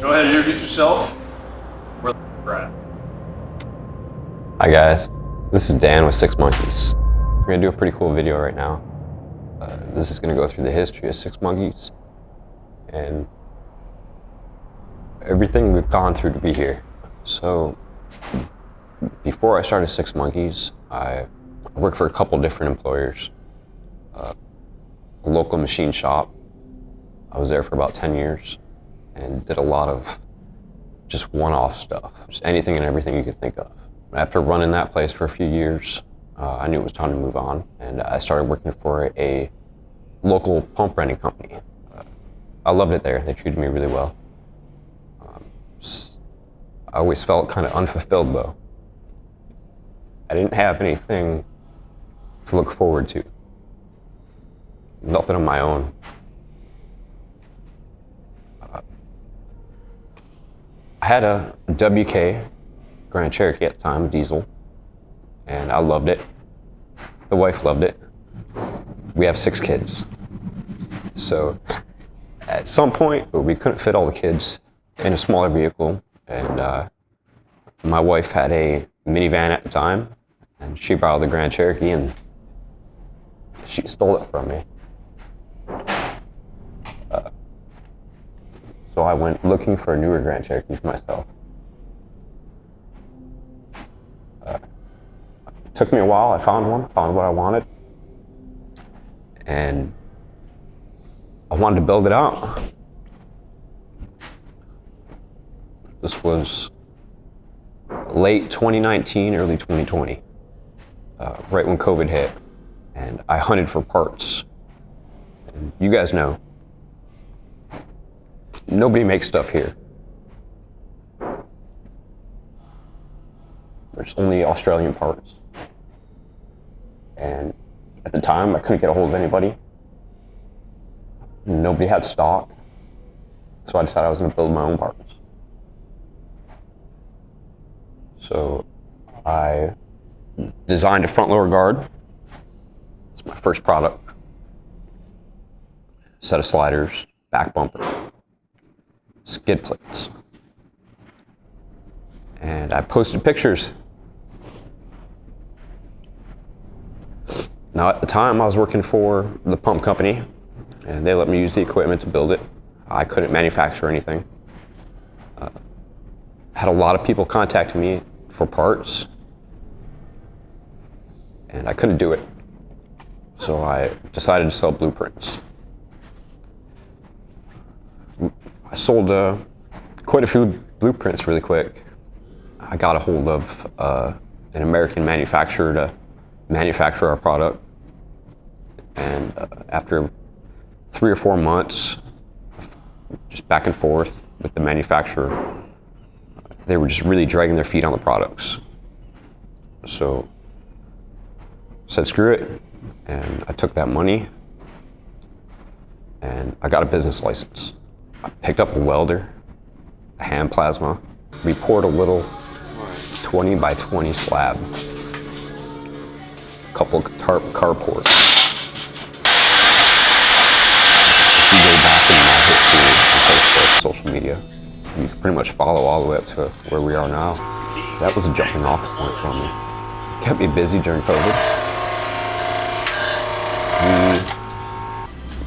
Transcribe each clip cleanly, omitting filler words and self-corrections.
Go ahead and introduce yourself. Where we're at. Hi guys, this is Dan with 6Monkeys. We're gonna do a pretty cool video right now. This is gonna go through the history of 6Monkeys and everything we've gone through to be here. So, before I started 6Monkeys, I worked for a couple different employers. A local machine shop. I was there for about 10 years and did a lot of just one-off stuff, just anything and everything you could think of. After running that place for a few years, I knew it was time to move on, and I started working for a local pump renting company. I loved it there. They treated me really well. I always felt kind of unfulfilled though. I didn't have anything to look forward to. Nothing of my own. I had a WK Grand Cherokee at the time, diesel, and I loved it. The wife loved it. We have 6 kids. So at some point, we couldn't fit all the kids in a smaller vehicle, and my wife had a minivan at the time, and she borrowed the Grand Cherokee and she stole it from me. So I went looking for a newer Grand Cherokee for myself. It took me a while. I found one, found what I wanted, and I wanted to build it out. This was late 2019, early 2020, right when COVID hit, and I hunted for parts. And you guys know, nobody makes stuff here. There's only Australian parts. And at the time, I couldn't get a hold of anybody. Nobody had stock. So I decided I was going to build my own parts. So I designed a front lower guard. It's my first product. Set of sliders, back bumper, skid plates. And I posted pictures. Now at the time I was working for the pump company and they let me use the equipment to build it. I couldn't manufacture anything. Had a lot of people contacting me for parts and I couldn't do it. So I decided to sell blueprints. I sold quite a few blueprints really quick. I got a hold of an American manufacturer to manufacture our product. And after 3 or 4 months, just back and forth with the manufacturer, they were just really dragging their feet on the products. So I said, screw it. And I took that money and I got a business license. I picked up a welder, a hand plasma. We poured a little 20 by 20 slab, a couple of carports. Social media. You can pretty much follow all the way up to where we are now. That was a jumping off point for me. It kept me busy during COVID.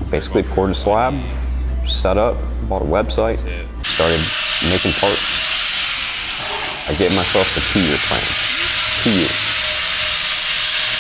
We basically poured a slab, set up, bought a website, started making parts. I gave myself a 2-year plan. 2 years.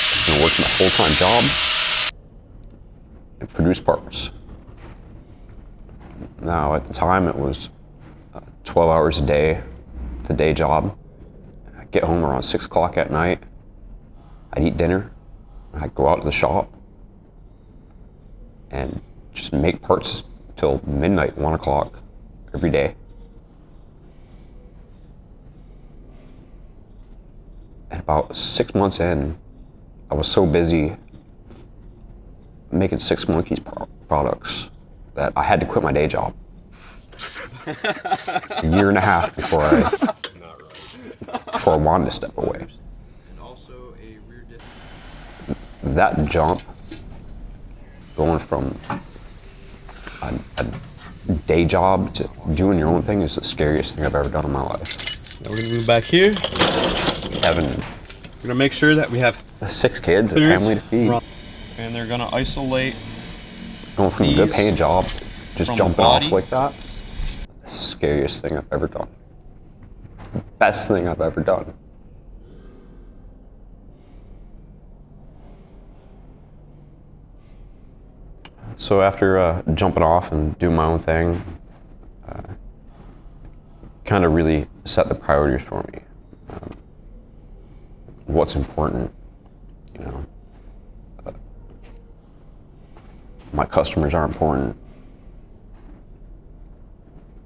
I was gonna work my full-time job and produce parts. Now, at the time, it was 12 hours a day, the day job. I'd get home around 6 o'clock at night. I'd eat dinner. I'd go out to the shop and just make parts till midnight, 1 o'clock every day. And about 6 months in, I was so busy making 6Monkeys products that I had to quit my day job. A year and a half before I wanted to step away. That jump, going from a day job to doing your own thing is the scariest thing I've ever done in my life. Now we're gonna move back here. Having We're gonna make sure that we have 6 kids, a clearance family to feed, and they're gonna isolate going from a good these paying job to just from jumping the body. off like that. It's the scariest thing I've ever done. Best thing I've ever done. So after jumping off and doing my own thing, kind of really set the priorities for me. What's important, you know. My customers are important.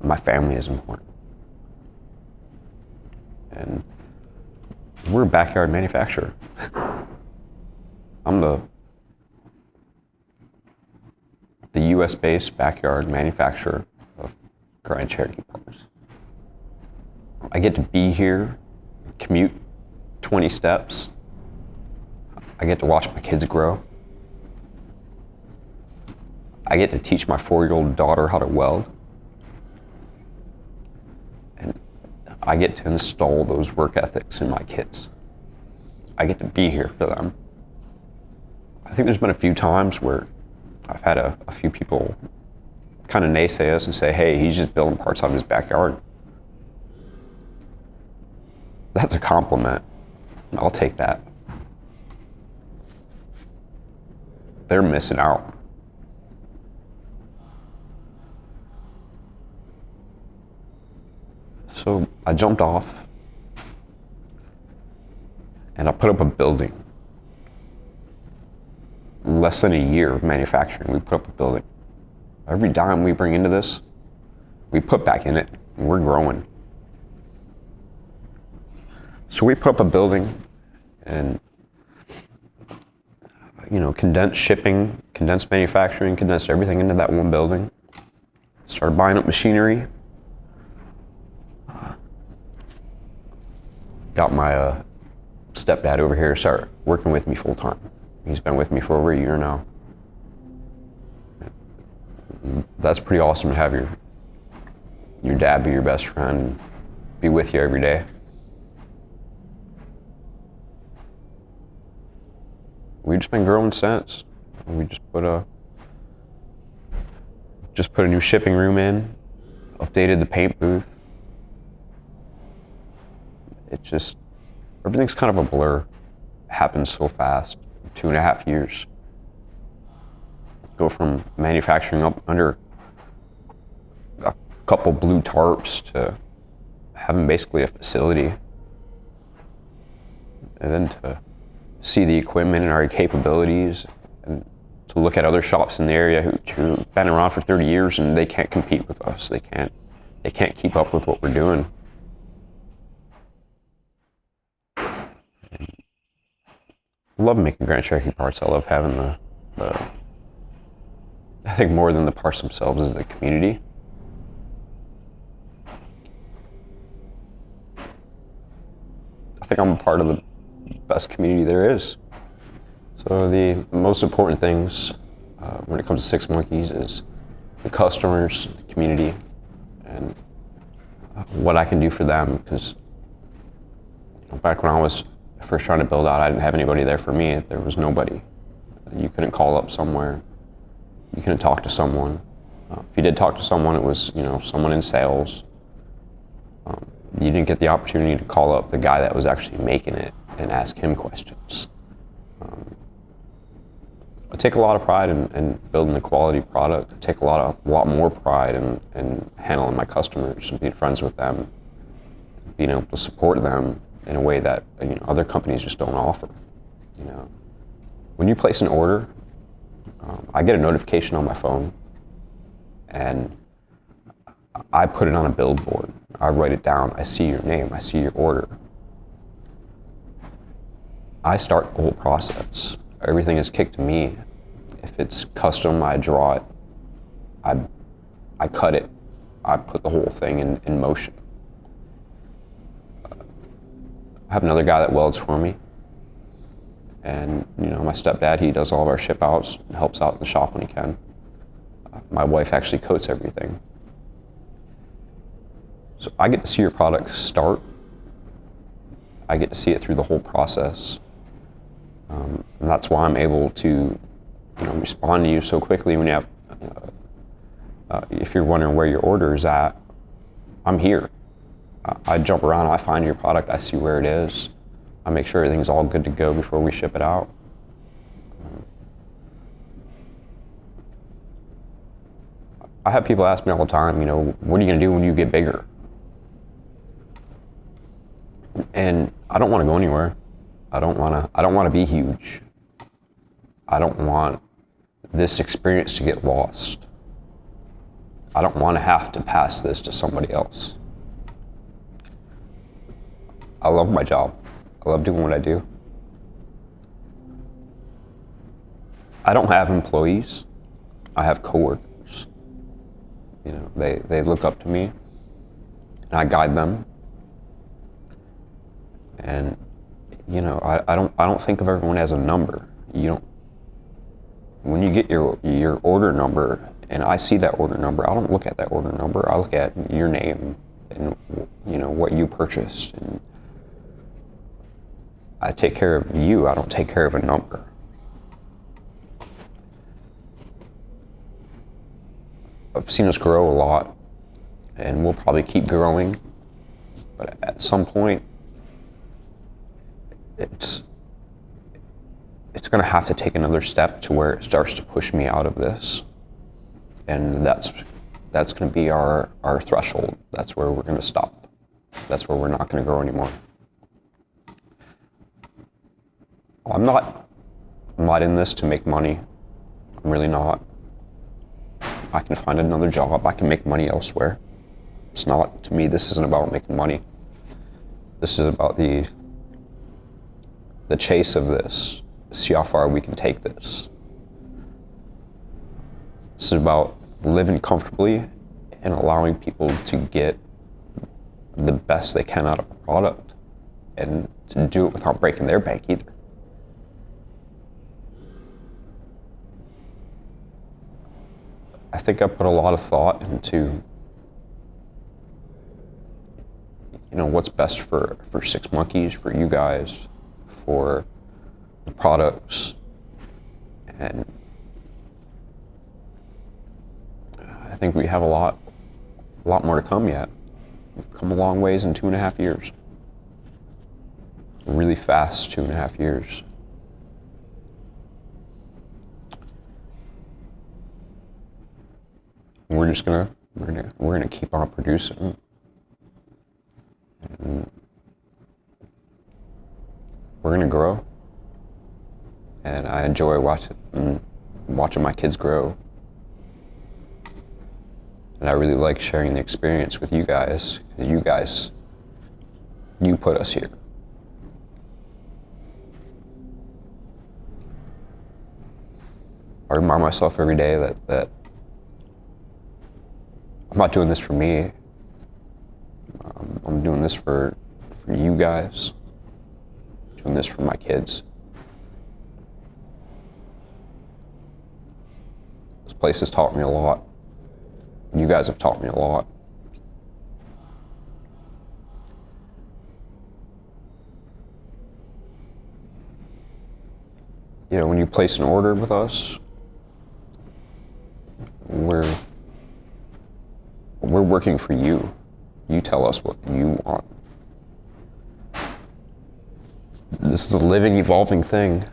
My family is important. And we're a backyard manufacturer. I'm the US-based backyard manufacturer of Grand Cherokee parts. I get to be here, commute 20 steps. I get to watch my kids grow. I get to teach my 4-year-old daughter how to weld. And I get to install those work ethics in my kids. I get to be here for them. I think there's been a few times where I've had a few people kind of naysay us and say, hey, he's just building parts out of his backyard. That's a compliment. I'll take that. They're missing out. So I jumped off and I put up a building. Less than a year of manufacturing, we put up a building. Every dime we bring into this, we put back in it, and we're growing. So we put up a building and, you know, condensed shipping, condensed manufacturing, condensed everything into that one building. Started buying up machinery. Got my stepdad over here to start working with me full time. He's been with me for over a year now. That's pretty awesome to have your dad be your best friend, be with you every day. We've just been growing since. We just put a new shipping room in, updated the paint booth. It's just, everything's kind of a blur. It happens so fast. 2.5 years. Go from manufacturing up under a couple blue tarps to having basically a facility. And then to see the equipment and our capabilities, and to look at other shops in the area who've been around for 30 years and they can't compete with us. They can't keep up with what we're doing. I love making Grand Cherokee parts. I love having I think more than the parts themselves is the community. I think I'm a part of the best community there is. So the most important things when it comes to 6Monkeys is the customers, the community, and what I can do for them. Because back when I was first trying to build out, I didn't have anybody there for me. There was nobody. You couldn't call up somewhere. You couldn't talk to someone. If you did talk to someone, it was, you know, someone in sales. You didn't get the opportunity to call up the guy that was actually making it and ask him questions. I take a lot of pride in building a quality product. I take a lot more pride in handling my customers and being friends with them, being able to support them in a way that, you know, other companies just don't offer. You know, when you place an order, I get a notification on my phone, and I put it on a billboard. I write it down. I see your name. I see your order. I start the whole process. Everything is kicked to me. If it's custom, I draw it. I cut it. I put the whole thing in motion. I have another guy that welds for me. And, you know, my stepdad, he does all of our ship outs and helps out in the shop when he can. my wife actually coats everything. So I get to see your product start. I get to see it through the whole process. And that's why I'm able to, respond to you so quickly when you have, if you're wondering where your order is at, I'm here. I jump around, I find your product, I see where it is. I make sure everything's all good to go before we ship it out. I have people ask me all the time, what are you gonna do when you get bigger? And I don't wanna go anywhere. I don't wanna be huge. I don't want this experience to get lost. I don't wanna have to pass this to somebody else. I love my job. I love doing what I do. I don't have employees. I have coworkers. They look up to me, and I guide them. And I don't think of everyone as a number. When you get your order number, and I see that order number, I don't look at that order number. I look at your name and what you purchased, and I take care of you. I don't take care of a number. I've seen us grow a lot, and we'll probably keep growing. But at some point, it's going to have to take another step to where it starts to push me out of this, and that's going to be our threshold. That's where we're going to stop. That's where we're not going to grow anymore. I'm not in this to make money. I'm really not. I can find another job. I can make money elsewhere. To me, this isn't about making money. This is about the chase of this, see how far we can take this. This is about living comfortably and allowing people to get the best they can out of a product, and to do it without breaking their bank either. I think I put a lot of thought into what's best for 6Monkeys, for you guys, for the products, and I think we have a lot more to come yet. We've come a long ways in 2.5 years. Really fast 2.5 years. We're gonna keep on producing. And we're gonna grow. And I enjoy watching my kids grow. And I really like sharing the experience with you guys, because you put us here. I remind myself every day that I'm not doing this for me. I'm doing this for you guys. I'm doing this for my kids. This place has taught me a lot. You guys have taught me a lot. When you place an order with us, we're working for you. You tell us what you want. This is a living, evolving thing.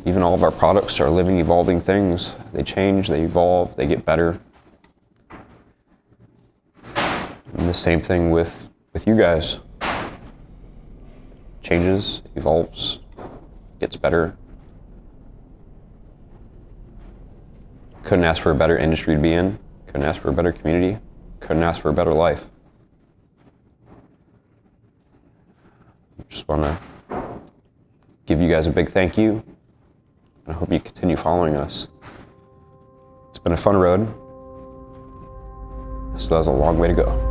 Even all of our products are living, evolving things. They change, they evolve, they get better. And the same thing with you guys. Changes, evolves, gets better. Couldn't ask for a better industry to be in. Couldn't ask for a better community. Couldn't ask for a better life. Just want to give you guys a big thank you. I hope you continue following us. It's been a fun road. Still has a long way to go.